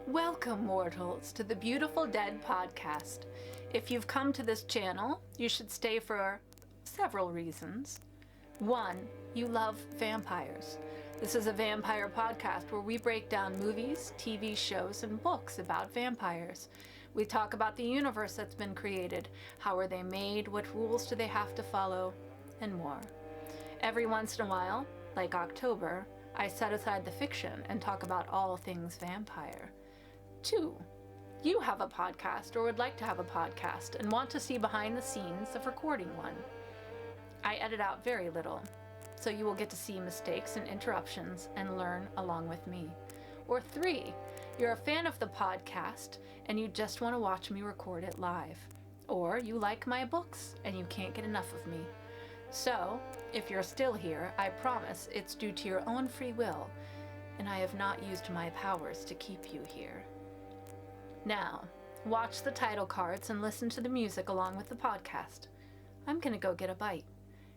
Welcome, mortals, to the Beautiful Dead podcast. If you've come to this channel, you should stay for several reasons. One, you love vampires. This is a vampire podcast where we break down movies, TV shows, and books about vampires. We talk about the universe that's been created, how are they made, what rules do they have to follow, and more. Every once in a while, like October, I set aside the fiction and talk about all things vampire. 2, you have a podcast or would like to have a podcast and want to see behind the scenes of recording one. I edit out very little, so you will get to see mistakes and interruptions and learn along with me. Or 3, you're a fan of the podcast and you just want to watch me record it live. Or you like my books and you can't get enough of me. So, if you're still here, I promise it's due to your own free will, and I have not used my powers to keep you here. Now, watch the title cards and listen to the music along with the podcast. I'm gonna go get a bite,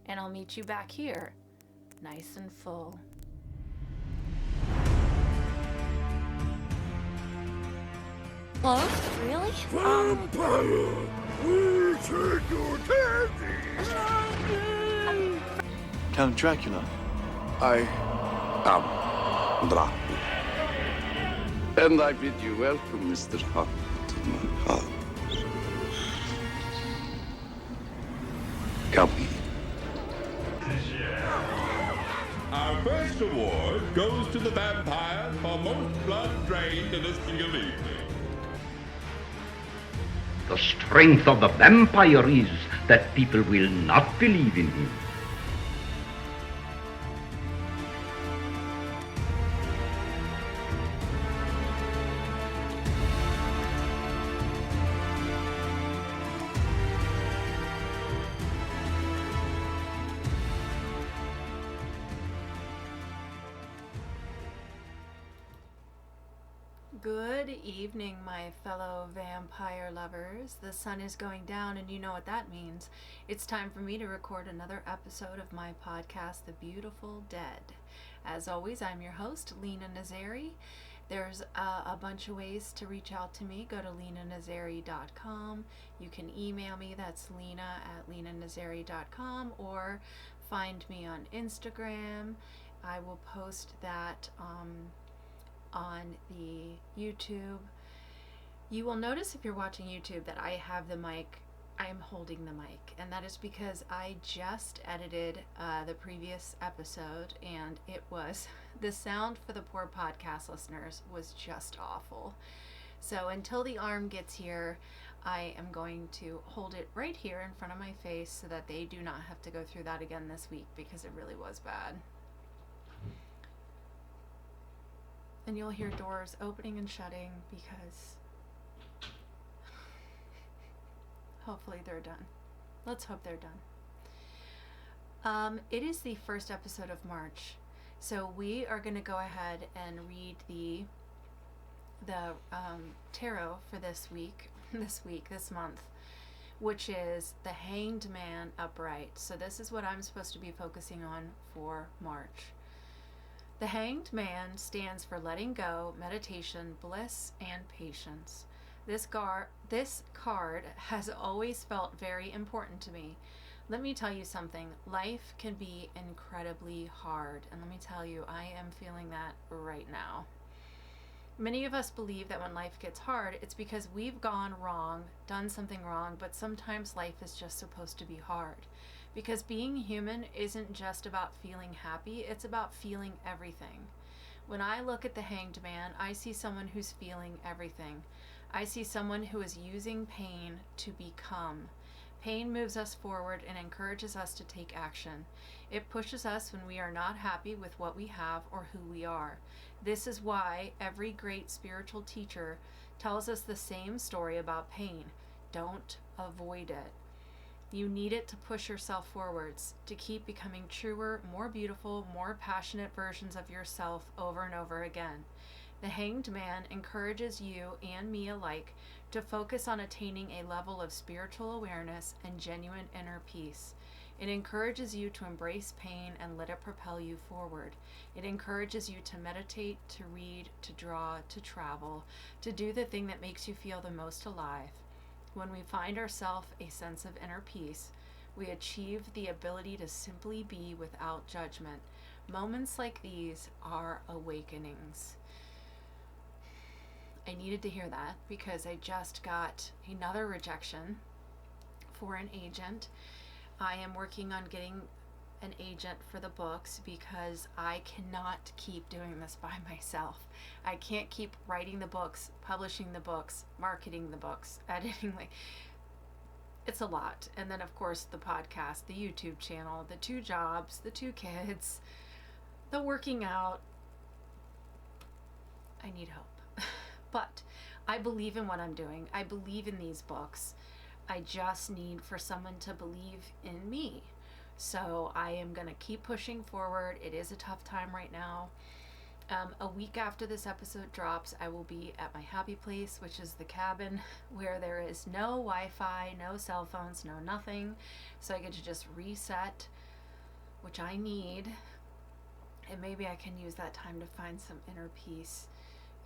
and I'll meet you back here, nice and full. Hello? Really? Vampire! We take your candy! Count Dracula. I am Dracula. And I bid you welcome, Mr. Hunt, to my house. Come in. Our first award goes to the vampire for most blood drained in a single evening. The strength of the vampire is that people will not believe in him. Good evening, my fellow vampire lovers. The sun is going down, and you know what that means. It's time for me to record another episode of my podcast, The Beautiful Dead. As always, I'm your host, Lena Nazari. There's a bunch of ways to reach out to me. Go to lenanazari.com. You can email me, that's lena@lenanazari.com, or find me on Instagram. I will post that on the YouTube. You will notice if you're watching YouTube that I have the mic, I am holding the mic, and that is because I just edited the previous episode, and it was, the sound for the poor podcast listeners was just awful. So until the arm gets here, I am going to hold it right here in front of my face so that they do not have to go through that again this week, because it really was bad. And you'll hear doors opening and shutting because hopefully they're done. Let's hope they're done. It is the first episode of March, so we are going to go ahead and read the tarot for this month, which is the Hanged Man upright. So this is what I'm supposed to be focusing on for March. The Hanged Man stands for letting go, meditation, bliss, and patience. This card has always felt very important to me. Let me tell you something. Life can be incredibly hard, and let me tell you, I am feeling that right now. Many of us believe that when life gets hard, it's because we've gone wrong, done something wrong, but sometimes life is just supposed to be hard. Because being human isn't just about feeling happy, it's about feeling everything. When I look at the Hanged Man, I see someone who's feeling everything. I see someone who is using pain to become. Pain moves us forward and encourages us to take action. It pushes us when we are not happy with what we have or who we are. This is why every great spiritual teacher tells us the same story about pain. Don't avoid it. You need it to push yourself forwards, to keep becoming truer, more beautiful, more passionate versions of yourself over and over again. The Hanged Man encourages you and me alike to focus on attaining a level of spiritual awareness and genuine inner peace. It encourages you to embrace pain and let it propel you forward. It encourages you to meditate, to read, to draw, to travel, to do the thing that makes you feel the most alive. When we find ourselves a sense of inner peace, we achieve the ability to simply be without judgment. Moments like these are awakenings. I needed to hear that because I just got another rejection for an agent. I am working on getting an agent for the books because I cannot keep doing this by myself. I can't keep writing the books, publishing the books, marketing the books, editing. It's a lot. And then of course the podcast, the YouTube channel, the 2 jobs, the 2 kids, the working out. I need help. But I believe in what I'm doing. I believe in these books. I just need for someone to believe in me. So I am going to keep pushing forward. It is a tough time right now. A week after this episode drops, I will be at my happy place, which is the cabin where there is no Wi-Fi, no cell phones, no nothing. So I get to just reset, which I need. And maybe I can use that time to find some inner peace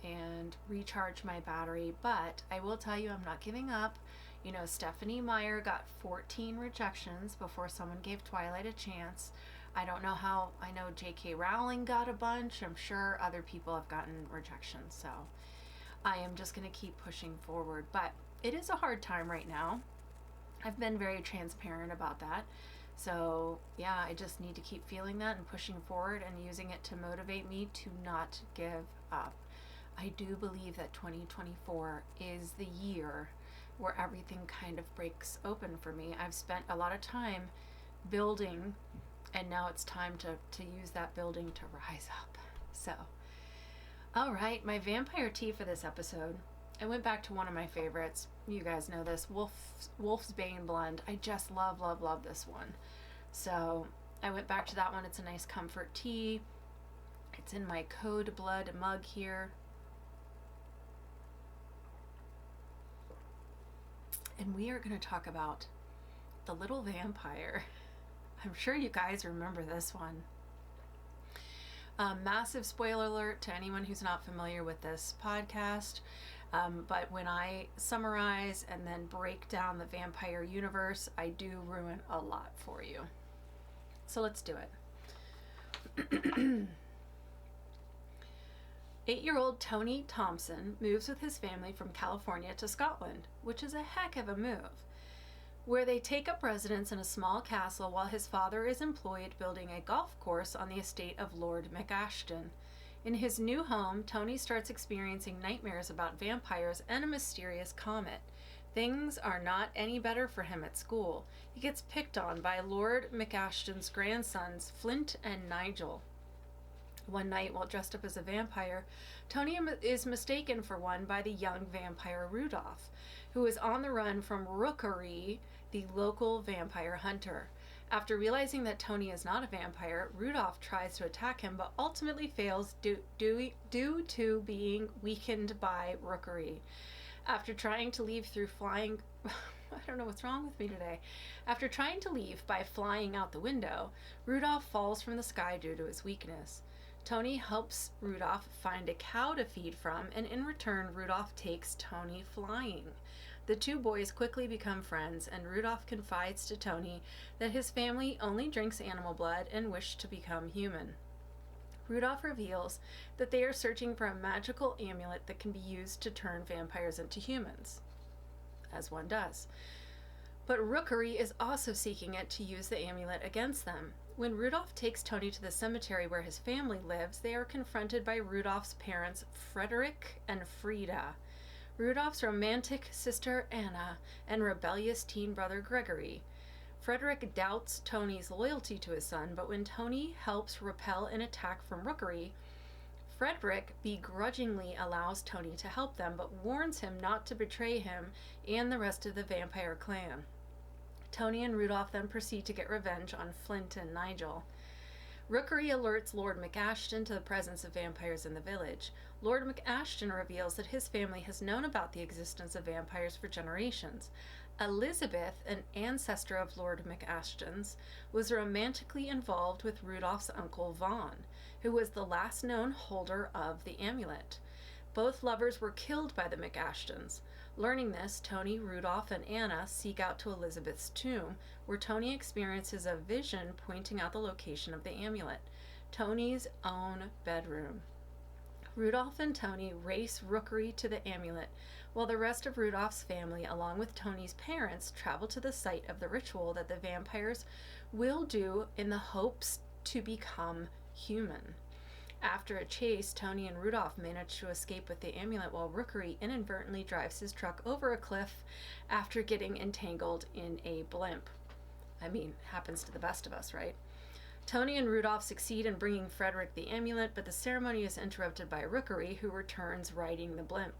and recharge my battery. But I will tell you, I'm not giving up. You know, Stephanie Meyer got 14 rejections before someone gave Twilight a chance. I don't know how. I know J.K. Rowling got a bunch. I'm sure other people have gotten rejections. So I am just going to keep pushing forward. But it is a hard time right now. I've been very transparent about that. So yeah, I just need to keep feeling that and pushing forward and using it to motivate me to not give up. I do believe that 2024 is the year where everything kind of breaks open for me. I've spent a lot of time building, and now it's time to use that building to rise up. So, all right, my vampire tea for this episode. I went back to one of my favorites. You guys know this, Wolf's Bane Blend. I just love this one. So I went back to that one. It's a nice comfort tea. It's in my Code Blood mug here. And we are going to talk about The Little Vampire. I'm sure you guys remember this one. Massive spoiler alert to anyone who's not familiar with this podcast. But when I summarize and then break down the vampire universe, I do ruin a lot for you. So let's do it. 8-year-old Tony Thompson moves with his family from California to Scotland, which is a heck of a move, where they take up residence in a small castle while his father is employed building a golf course on the estate of Lord McAshton. In his new home, Tony starts experiencing nightmares about vampires and a mysterious comet. Things are not any better for him at school. He gets picked on by Lord McAshton's grandsons, Flint and Nigel. One night, while dressed up as a vampire, Tony is mistaken for one by the young vampire Rudolph, who is on the run from Rookery, the local vampire hunter. After realizing that Tony is not a vampire, Rudolph tries to attack him, but ultimately fails due to being weakened by Rookery. After trying to leave through flying... I don't know what's wrong with me today. After trying to leave by flying out the window, Rudolph falls from the sky due to his weakness. Tony helps Rudolph find a cow to feed from, and in return, Rudolph takes Tony flying. The two boys quickly become friends, and Rudolph confides to Tony that his family only drinks animal blood and wish to become human. Rudolph reveals that they are searching for a magical amulet that can be used to turn vampires into humans, as one does. But Rookery is also seeking it to use the amulet against them. When Rudolph takes Tony to the cemetery where his family lives, they are confronted by Rudolph's parents, Frederick and Frida, Rudolph's romantic sister Anna, and rebellious teen brother Gregory. Frederick doubts Tony's loyalty to his son, but when Tony helps repel an attack from Rookery, Frederick begrudgingly allows Tony to help them, but warns him not to betray him and the rest of the vampire clan. Tony and Rudolph then proceed to get revenge on Flint and Nigel. Rookery alerts Lord McAshton to the presence of vampires in the village. Lord McAshton reveals that his family has known about the existence of vampires for generations. Elizabeth, an ancestor of Lord McAshton's, was romantically involved with Rudolph's uncle Vaughn, who was the last known holder of the amulet. Both lovers were killed by the McAshtons. Learning this, Tony, Rudolph, and Anna seek out to Elizabeth's tomb, where Tony experiences a vision pointing out the location of the amulet, Tony's own bedroom. Rudolph and Tony race Rookery to the amulet, while the rest of Rudolph's family, along with Tony's parents, travel to the site of the ritual that the vampires will do in the hopes to become human. After a chase, Tony and Rudolph manage to escape with the amulet while Rookery inadvertently drives his truck over a cliff after getting entangled in a blimp. I mean, happens to the best of us, right? Tony and Rudolph succeed in bringing Frederick the amulet, but the ceremony is interrupted by Rookery, who returns riding the blimp.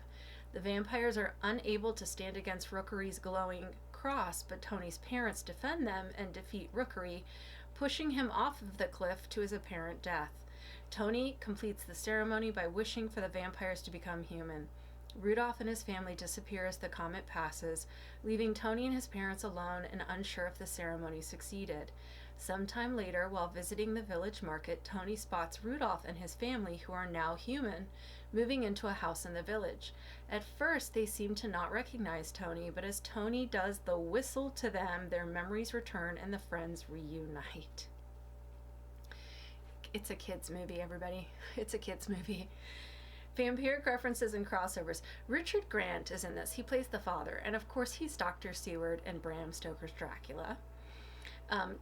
The vampires are unable to stand against Rookery's glowing cross, but Tony's parents defend them and defeat Rookery, pushing him off of the cliff to his apparent death. Tony completes the ceremony by wishing for the vampires to become human. Rudolph and his family disappear as the comet passes, leaving Tony and his parents alone and unsure if the ceremony succeeded. Sometime later, while visiting the village market, Tony spots Rudolph and his family, who are now human, moving into a house in the village. At first, they seem to not recognize Tony, but as Tony does the whistle to them, their memories return and the friends reunite. It's a kid's movie, everybody. It's a kid's movie. Vampiric references and crossovers. Richard Grant is in this. He plays the father, and of course he's Dr. Seward in Bram Stoker's Dracula.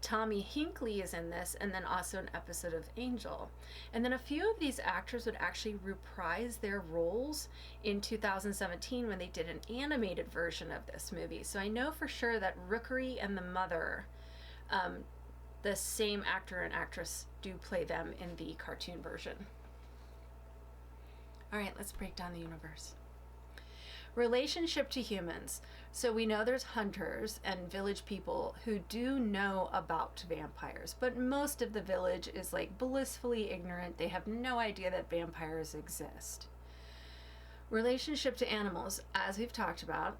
Tommy Hinckley is in this, and then also an episode of Angel. And then a few of these actors would actually reprise their roles in 2017 when they did an animated version of this movie. So I know for sure that Rookery and the mother, the same actor and actress, do play them in the cartoon version. All right, let's break down the universe. Relationship to humans. So we know there's hunters and village people who do know about vampires, but most of the village is like blissfully ignorant. They have no idea that vampires exist. Relationship to animals. As we've talked about,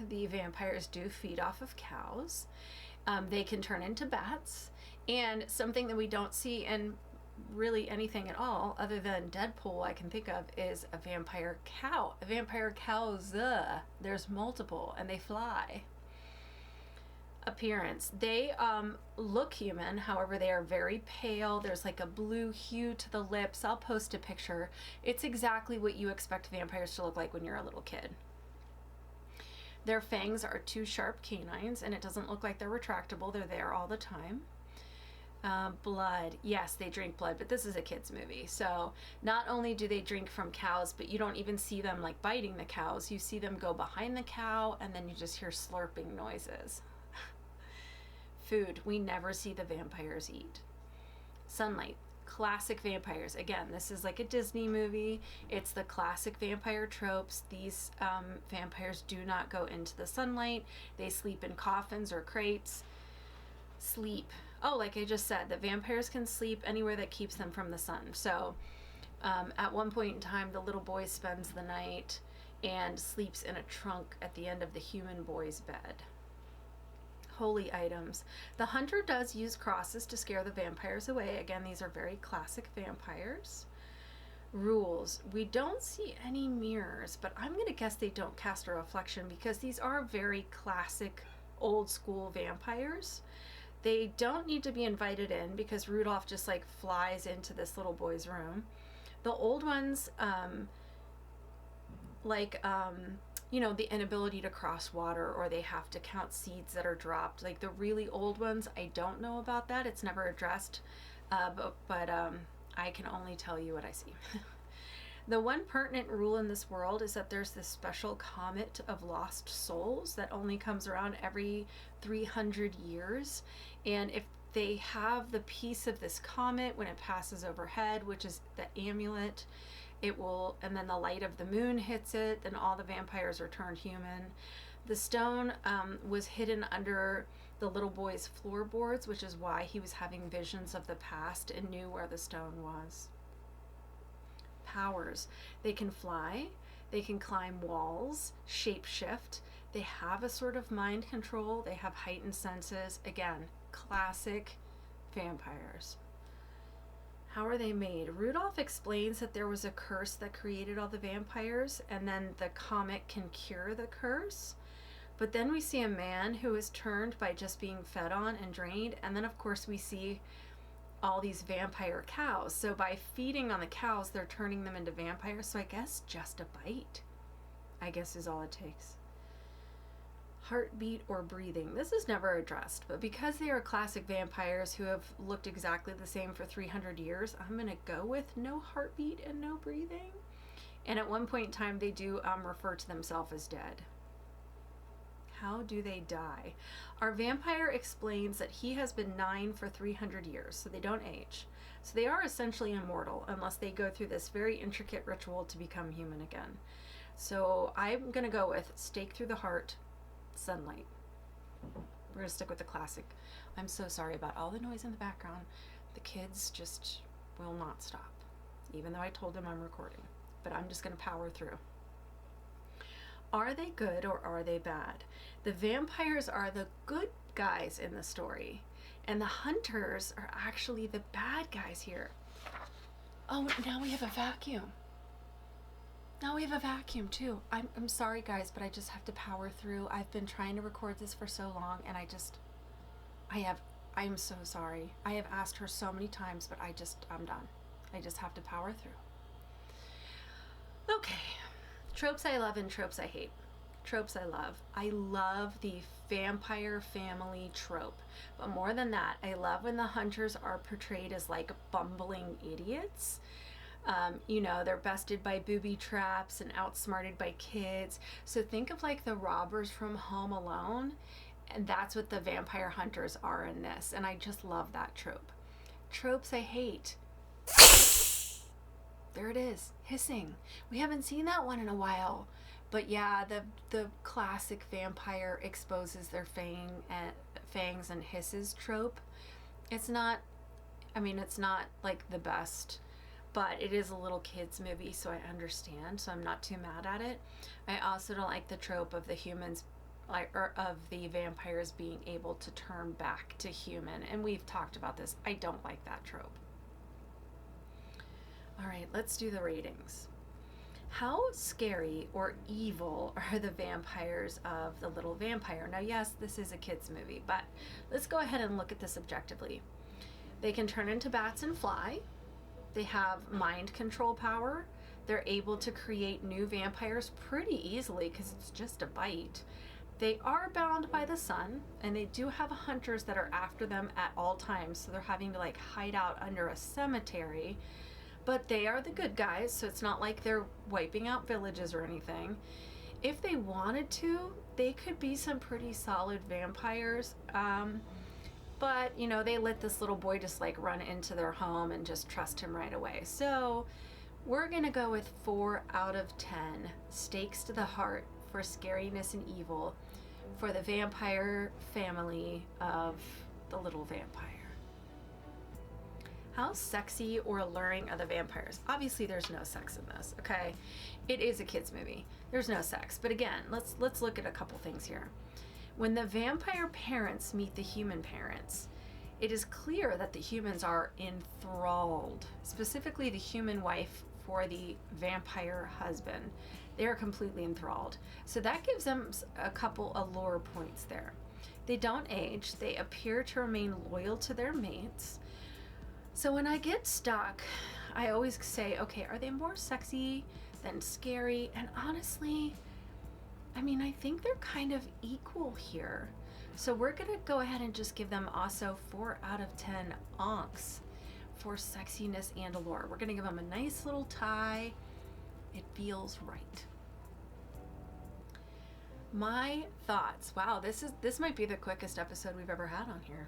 the vampires do feed off of cows. They can turn into bats. And something that we don't see in really anything at all other than Deadpool I can think of is a vampire cow. A vampire cows, there's multiple, and they fly. Appearance. They look human, however they are very pale. There's like a blue hue to the lips. I'll post a picture. It's exactly what you expect vampires to look like when you're a little kid. Their fangs are two sharp canines, and it doesn't look like they're retractable. They're there all the time. Blood. Yes, they drink blood, but this is a kid's movie. So not only do they drink from cows, but you don't even see them like biting the cows. You see them go behind the cow, and then you just hear slurping noises. Food. We never see the vampires eat. Sunlight. Classic vampires. Again, this is like a Disney movie. It's the classic vampire tropes. These vampires do not go into the sunlight. They sleep in coffins or crates. Sleep. Oh, like I just said, the vampires can sleep anywhere that keeps them from the sun. So at one point in time, the little boy spends the night and sleeps in a trunk at the end of the human boy's bed. Holy items. The hunter does use crosses to scare the vampires away. Again, these are very classic vampires. Rules. We don't see any mirrors, but I'm going to guess they don't cast a reflection because these are very classic old school vampires. They don't need to be invited in because Rudolph just like flies into this little boy's room. The old ones, you know, the inability to cross water, or they have to count seeds that are dropped. Like the really old ones, I don't know about that. It's never addressed, but I can only tell you what I see. The one pertinent rule in this world is that there's this special comet of lost souls that only comes around every 300 years. And if they have the piece of this comet when it passes overhead, which is the amulet, it will, and then the light of the moon hits it, then all the vampires are turned human. The stone was hidden under the the little boy's floorboards, which is why he was having visions of the past and knew where the stone was. Powers. They can fly, they can climb walls, shapeshift, they have a sort of mind control, they have heightened senses. Again, classic vampires. How are they made? Rudolph explains that there was a curse that created all the vampires, and then the comet can cure the curse. But then we see a man who is turned by just being fed on and drained, and then of course we see all these vampire cows. So by feeding on the cows, they're turning them into vampires. So I guess just a bite, I guess, is all it takes. Heartbeat or breathing. This is never addressed, but because they are classic vampires who have looked exactly the same for 300 years, I'm going to go with no heartbeat and no breathing. And at one point in time, they do refer to themselves as dead. How do they die? Our vampire explains that he has been 9 for 300 years, so they don't age. So they are essentially immortal unless they go through this very intricate ritual to become human again. So I'm going to go with stake through the heart, sunlight. We're going to stick with the classic. I'm so sorry about all the noise in the background. The kids just will not stop, even though I told them I'm recording. But I'm just going to power through. Are they good or are they bad? The vampires are the good guys in the story, and the hunters are actually the bad guys here. Oh, now we have a vacuum. Now we have a vacuum too. I'm sorry guys, but I just have to power through. I've been trying to record this for so long, and I'm so sorry. I have asked her so many times, but I'm done. I just have to power through. Okay. Tropes I love and tropes I hate. Tropes I love. I love the vampire family trope. But more than that, I love when the hunters are portrayed as like bumbling idiots. They're bested by booby traps and outsmarted by kids. So think of like the robbers from Home Alone. And that's what the vampire hunters are in this. And I just love that trope. Tropes I hate. There it is, hissing. We haven't seen that one in a while. But yeah, the classic vampire exposes their fangs and hisses trope. It's not like the best, but it is a little kids movie, so I understand. So I'm not too mad at it. I also don't like the trope of the of the vampires being able to turn back to human. And we've talked about this. I don't like that trope. All right, let's do the ratings. How scary or evil are the vampires of The Little Vampire? Now, yes, this is a kids movie, but let's go ahead and look at this objectively. They can turn into bats and fly. They have mind control power. They're able to create new vampires pretty easily because it's just a bite. They are bound by the sun, and they do have hunters that are after them at all times, so they're having to like hide out under a cemetery. But they are the good guys, so it's not like they're wiping out villages or anything. If they wanted to, they could be some pretty solid vampires. But, they let this little boy just like run into their home and just trust him right away. So we're going to go with 4 out of 10 stakes to the heart for scariness and evil for the vampire family of The Little Vampire. How sexy or alluring are the vampires? Obviously, there's no sex in this, okay? It is a kids movie. There's no sex. But again, let's look at a couple things here. When the vampire parents meet the human parents, it is clear that the humans are enthralled, specifically the human wife for the vampire husband. They are completely enthralled. So that gives them a couple allure points there. They don't age. They appear to remain loyal to their mates. So when I get stuck, I always say, okay, are they more sexy than scary? And honestly, I think they're kind of equal here. So we're going to go ahead and just give them also 4 out of 10 onks for sexiness and allure. We're going to give them a nice little tie. It feels right. My thoughts. Wow, this might be the quickest episode we've ever had on here.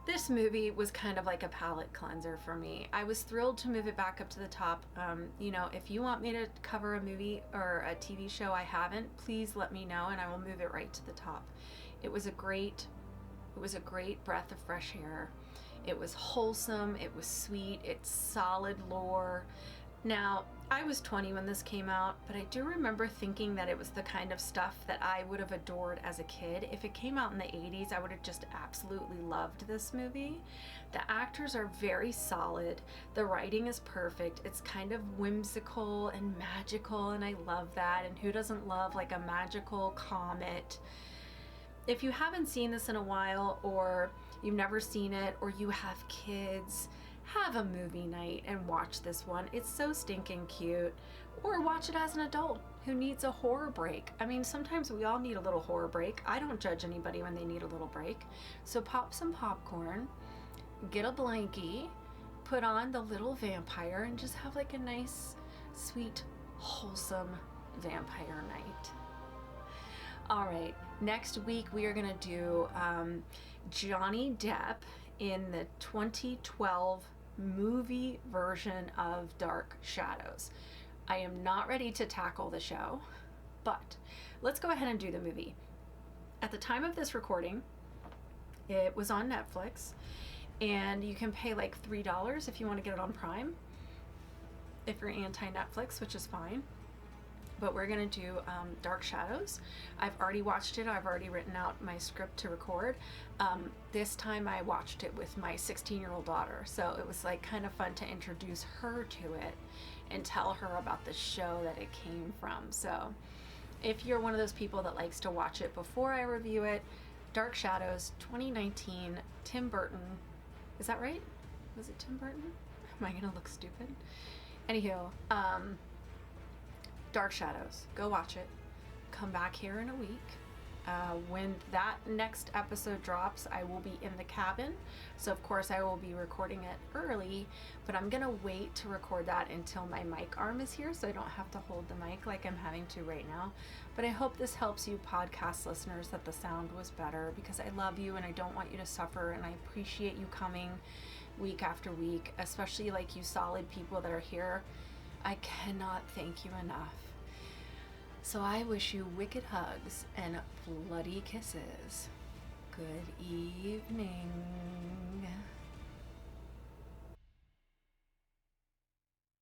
This movie was kind of like a palate cleanser for me. I was thrilled to move it back up to the top. If you want me to cover a movie or a TV show I haven't, please let me know and I will move it right to the top. It was a great It was a great breath of fresh air. It was wholesome, it was sweet, it's solid lore. Now, I was 20 when this came out, but I do remember thinking that it was the kind of stuff that I would have adored as a kid. If it came out in the 80s, I would have just absolutely loved this movie. The actors are very solid. The writing is perfect. It's kind of whimsical and magical, and I love that. And who doesn't love like a magical comet? If you haven't seen this in a while, or you've never seen it, or you have kids, have a movie night and watch this one. It's so stinking cute. Or watch it as an adult who needs a horror break. I mean, sometimes we all need a little horror break. I don't judge anybody when they need a little break. So pop some popcorn, get a blankie, put on The Little Vampire, and just have like a nice, sweet, wholesome vampire night. All right, next week we are gonna do Johnny Depp in the 2012 movie version of Dark Shadows. I am not ready to tackle the show, but let's go ahead and do the movie. At the time of this recording, it was on Netflix, and you can pay like $3 if you want to get it on Prime, if you're anti-Netflix, which is fine. But we're gonna do Dark Shadows. I've already watched it. I've already written out my script to record. This time I watched it with my 16-year-old daughter, so it was like kind of fun to introduce her to it and tell her about the show that it came from. So if you're one of those people that likes to watch it before I review it, Dark Shadows 2019, Tim Burton. Is that right? Was it Tim Burton? Am I gonna look stupid? Anywho, Dark Shadows. Go watch it. Come back here in a week. When that next episode drops, I will be in the cabin. So of course I will be recording it early, but I'm gonna wait to record that until my mic arm is here so I don't have to hold the mic like I'm having to right now. But I hope this helps you podcast listeners that the sound was better, because I love you and I don't want you to suffer, and I appreciate you coming week after week, especially like you solid people that are here. I cannot thank you enough. So I wish you wicked hugs and bloody kisses. Good evening.